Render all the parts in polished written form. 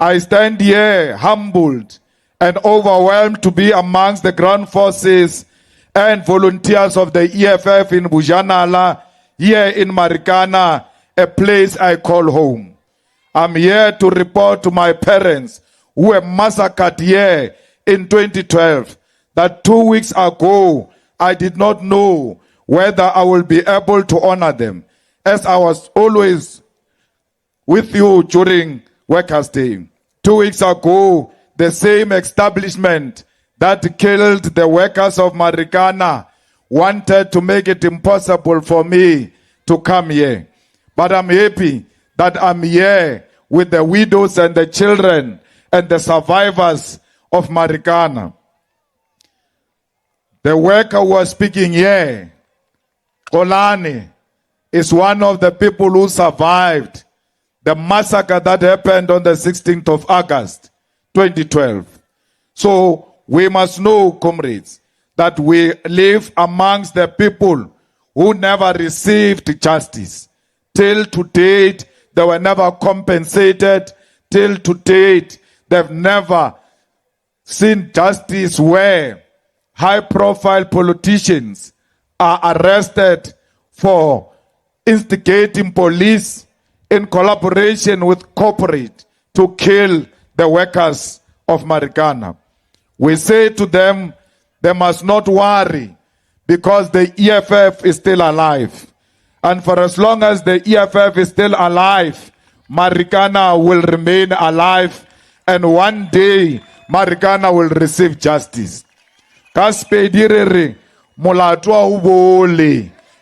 I stand here humbled and overwhelmed to be amongst the ground forces and volunteers of the EFF in Bojanala, here in Marikana, a place I call home. I'm here to report to my parents who were massacred here in 2012 that 2 weeks ago I did not know whether I will be able to honor them, as I was always with you during Workers' Day. 2 weeks ago, the same establishment that killed the workers of Marikana wanted to make it impossible for me to come here. But I'm happy that I'm here with the widows and the children and the survivors of Marikana. The worker who was speaking here, Kolani, is one of the people who survived the massacre that happened on the 16th of August, 2012. So we must know, comrades, that we live amongst the people who never received justice. Till to date, they were never compensated. Till to date, they've never seen justice where high-profile politicians are arrested for instigating police in collaboration with corporate to kill the workers of Marikana. We say to them, they must not worry because the EFF is still alive. And for as long as the EFF is still alive, Marikana will remain alive, and one day Marikana will receive justice.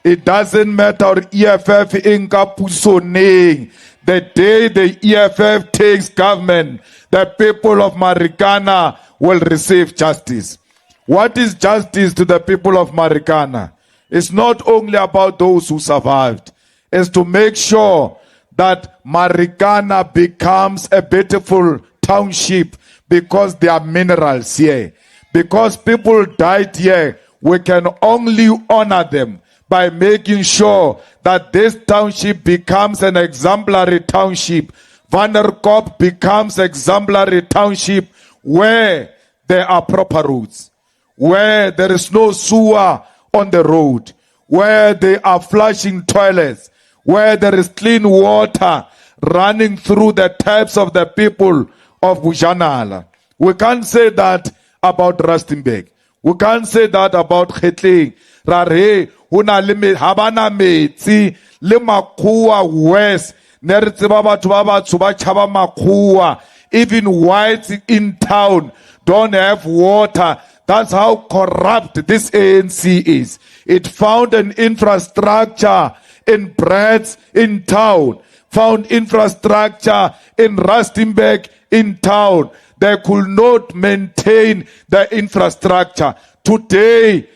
It doesn't matter EFF in Kapusone. The day the EFF takes government, the people of Marikana will receive justice. What is justice to the people of Marikana? It's not only about those who survived. It's to make sure that Marikana becomes a beautiful township because there are minerals here. Because people died here, we can only honor them by making sure that this township becomes an exemplary township. Vanderkop becomes exemplary township where there are proper roads, where there is no sewer on the road, where they are flushing toilets, where there is clean water running through the taps of the people of Bojanala. We can't say that about Rustenburg. We can't say that about Getleng. Rare hona le habana metsi le makua west ne re tseba batho ba batsho ba tshaba makua. Even whites in town don't have water. That's how corrupt this ANC is. It found an infrastructure in Bratz in town, found infrastructure in Rustenburg in town. They could not maintain the infrastructure. Today,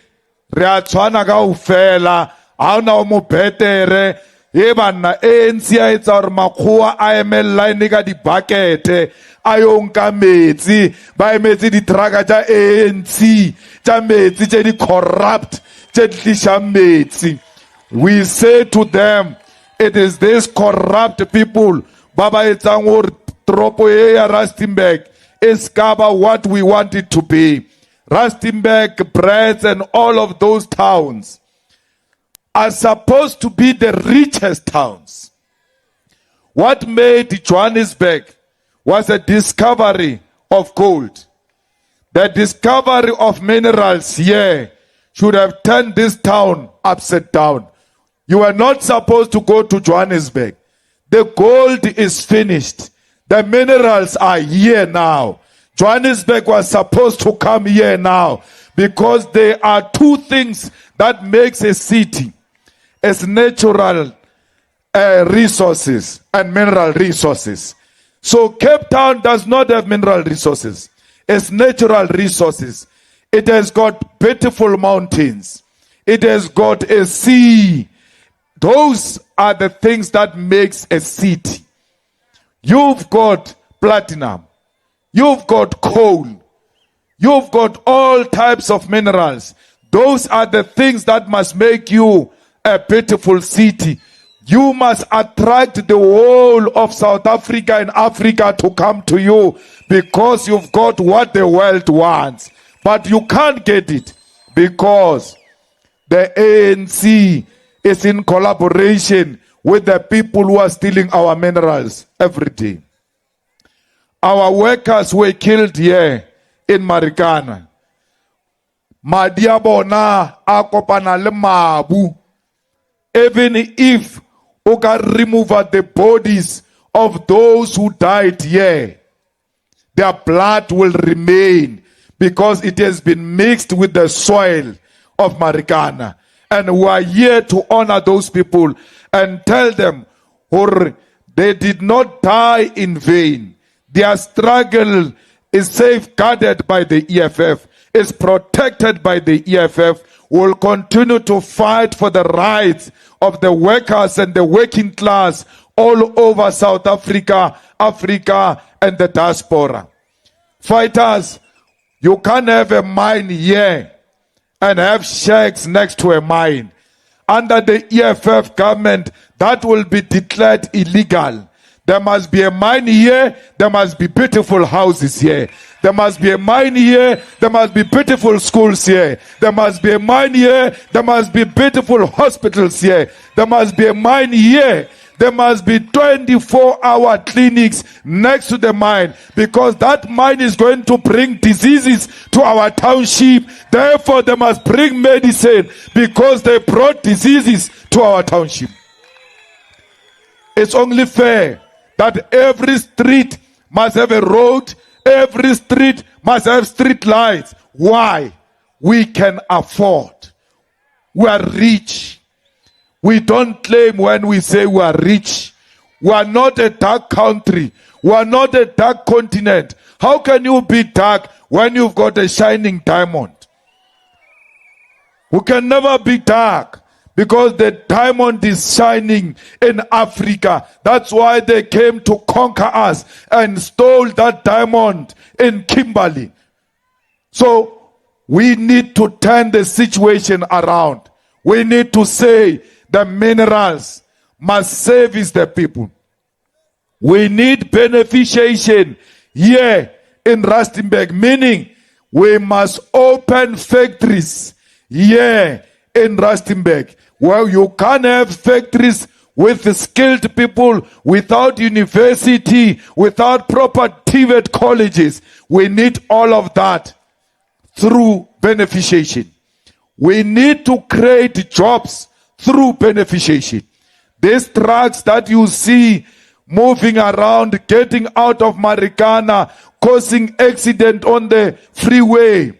Riachwana Gaufela, Auna Mopetere, Ebana, ANC, it's our Makua, IML line, nigga, the bucket, Ayonka Metsi, by Metsi, the Tragaja ANC, Jametsi, Jenny corrupt, Jetlisha Metsi. We say to them, it is this corrupt people, Baba Etangur, Tropoea, Rustenburg, Eskaba, what we want it to be. Rustenburg, Bratz, and all of those towns are supposed to be the richest towns. What made Johannesburg was a discovery of gold. The discovery of minerals here should have turned this town upside down. You are not supposed to go to Johannesburg. The gold is finished. The minerals are here now. Johannesburg was supposed to come here now because there are two things that makes a city. It's natural resources and mineral resources. So Cape Town does not have mineral resources. It's natural resources. It has got beautiful mountains. It has got a sea. Those are the things that makes a city. You've got platinum. You've got coal. You've got all types of minerals. Those are the things that must make you a beautiful city. You must attract the whole of South Africa and Africa to come to you because you've got what the world wants. But you can't get it because the ANC is in collaboration with the people who are stealing our minerals every day. Our workers were killed here in Marikana. Madiabona akopana le mabu. Even if you can remove the bodies of those who died here, their blood will remain because it has been mixed with the soil of Marikana. And we are here to honor those people and tell them, or they did not die in vain. Their struggle is safeguarded by the EFF, is protected by the EFF. Will continue to fight for the rights of the workers and the working class all over South Africa, Africa, and the diaspora. Fighters, you can't have a mine here and have shacks next to a mine. Under the EFF government, that will be declared illegal. There must be a mine here, there must be beautiful houses here. There must be a mine here, there must be beautiful schools here. There must be a mine here, there must be beautiful hospitals here. There must be a mine here. There must be 24-hour clinics next to the mine because that mine is going to bring diseases to our township. Therefore, they must bring medicine because they brought diseases to our township. It's only fair that every street must have a road, every street must have street lights. Why? We can afford. We are rich. We don't claim when we say we are rich. We are not a dark country. We are not a dark continent. How can you be dark when you've got a shining diamond? We can never be dark because the diamond is shining in Africa. That's why they came to conquer us and stole that diamond in Kimberley. So we need to turn the situation around. We need to say the minerals must service the people. We need beneficiation here in Rustenburg, meaning we must open factories here in Rustenburg. Well, you can't have factories with skilled people, without university, without proper TVET colleges. We need all of that through beneficiation. We need to create jobs through beneficiation. These trucks that you see moving around, getting out of Marikana, causing accident on the freeway,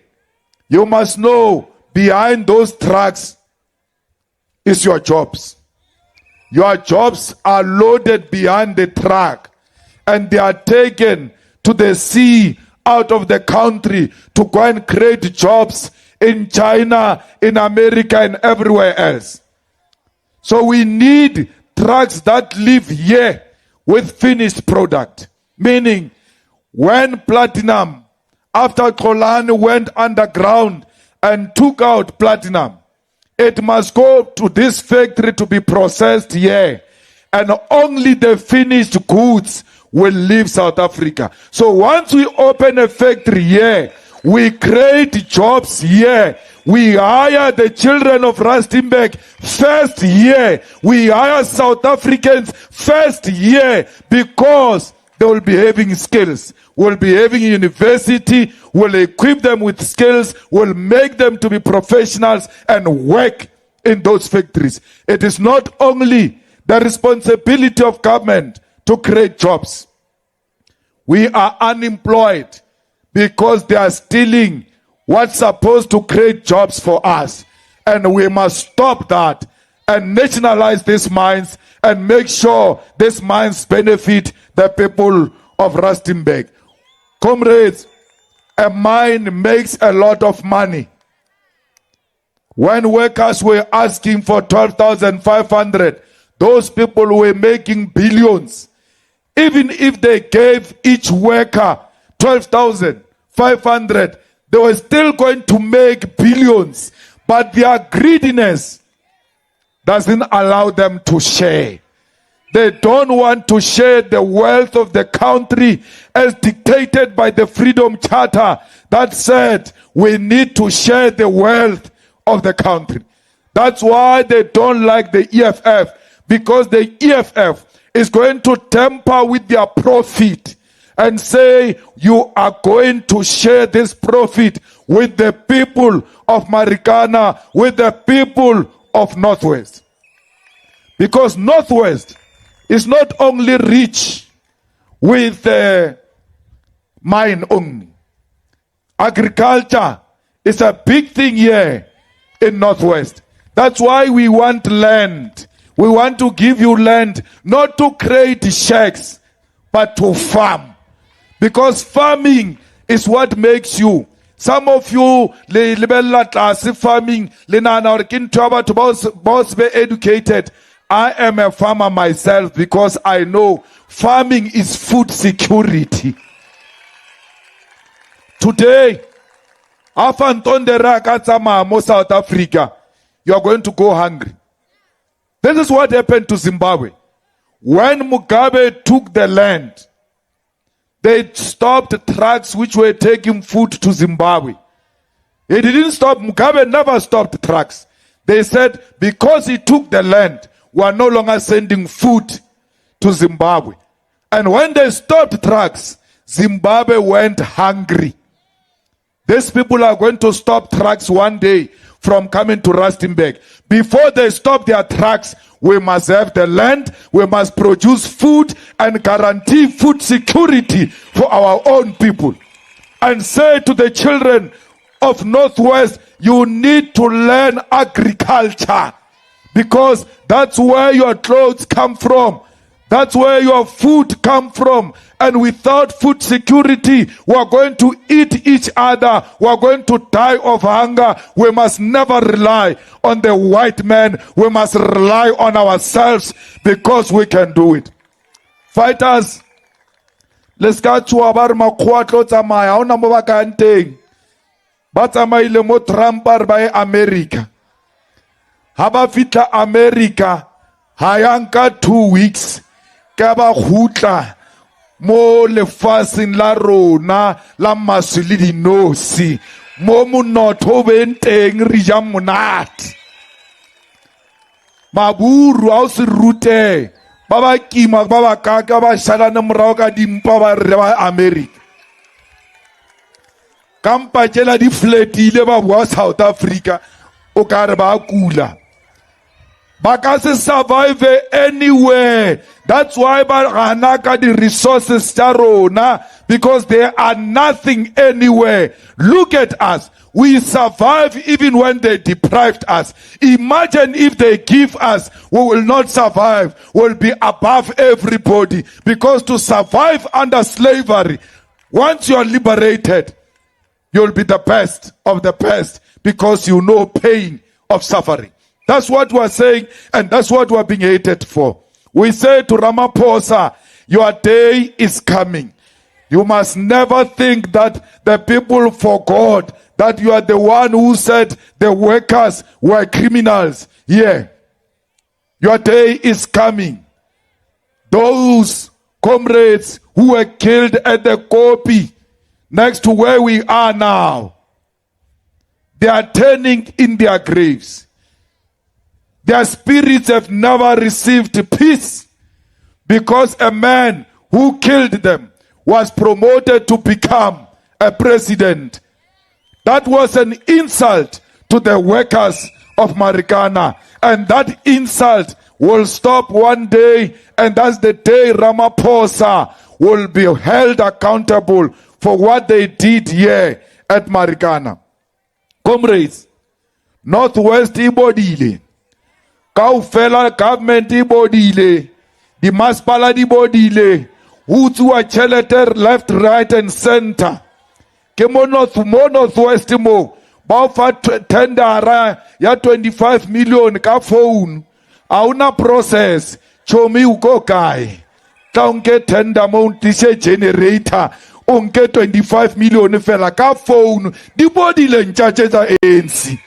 you must know behind those trucks is your jobs. Your jobs are loaded behind the truck and they are taken to the sea out of the country to go and create jobs in China, in America, and everywhere else. So we need trucks that live here with finished product. Meaning, when platinum, after Xolani went underground and took out platinum, it must go to this factory to be processed here. And only the finished goods will leave South Africa. So once we open a factory here, we create jobs here. We hire the children of Rustenburg first here. We hire South Africans first here because they will be having skills. We'll be having university. We'll equip them with skills. We'll make them to be professionals and work in those factories. It is not only the responsibility of government to create jobs. We are unemployed because they are stealing what's supposed to create jobs for us. And we must stop that and nationalize these mines and make sure these mines benefit the people of Rustenburg. Comrades, a mine makes a lot of money. When workers were asking for 12,500, those people were making billions. Even if they gave each worker 12,500, they were still going to make billions. But their greediness, doesn't allow them to share. They don't want to share the wealth of the country as dictated by the Freedom Charter that said we need to share the wealth of the country. That's why they don't like the EFF, because the EFF is going to tamper with their profit and say you are going to share this profit with the people of Marikana, with the people of Northwest. Because Northwest is not only rich with mine only. Agriculture is a big thing here in Northwest. That's why we want land. We want to give you land, not to create shacks, but to farm. Because farming is what makes you. Some of you, farming, be educated. I am a farmer myself because I know farming is food security. Today, South Africa, you are going to go hungry. This is what happened to Zimbabwe. When Mugabe took the land, they stopped trucks which were taking food to Zimbabwe. He didn't stop. Mugabe never stopped trucks. They said because he took the land, we are no longer sending food to Zimbabwe. And when they stopped trucks, Zimbabwe went hungry. These people are going to stop trucks one day from coming to Rustenburg. Before they stop their trucks, we must have the land, we must produce food and guarantee food security for our own people. And say to the children of Northwest, you need to learn agriculture. Because that's where your clothes come from. That's where your food come from. And without food security, we are going to eat each other. We are going to die of hunger. We must never rely on the white man. We must rely on ourselves because we can do it. Fighters, let's go to our makwatlo tsamaya. Ona mo ba ka nteng. Ba tsamaile mo Trump ba America. Haba fitla America, hayanka 2 weeks, kaba hutla, mo lefasin la rona, la masuli di nosi, mo munotho benteng rija monat. Maburu au se rute, baba kima, baba kaka, ba shalana mrauka dimpa ba reba America. Kampa jela di fletile ba bua South Africa, o kare ba kula. Bakase survive anywhere. That's why Baranaka the resources tarona, because there are nothing anywhere. Look at us. We survive even when they deprived us. Imagine if they give us, we will not survive. We'll be above everybody. Because to survive under slavery, once you are liberated, you'll be the best of the best because you know pain of suffering. That's what we're saying, and that's what we're being hated for. We say to Ramaphosa, your day is coming. You must never think that the people forgot that you are the one who said the workers were criminals. Yeah. Your day is coming. Those comrades who were killed at the Kopi, next to where we are now, they are turning in their graves. Their spirits have never received peace because a man who killed them was promoted to become a president. That was an insult to the workers of Marikana, and that insult will stop one day, and that's the day Ramaphosa will be held accountable for what they did here at Marikana. Comrades, Northwest ibodile. Kaufela government ibodile. The Masipala ibodile. Hutu wa chelete left, right and center. Kemo Northwest mo. Baufa tendera ya 25 million ka phone. Auna process. Chomi uko kai. Taunke tender mo tishe generator. Unke 25 million fela ka phone. Di bodile nchache za ANC.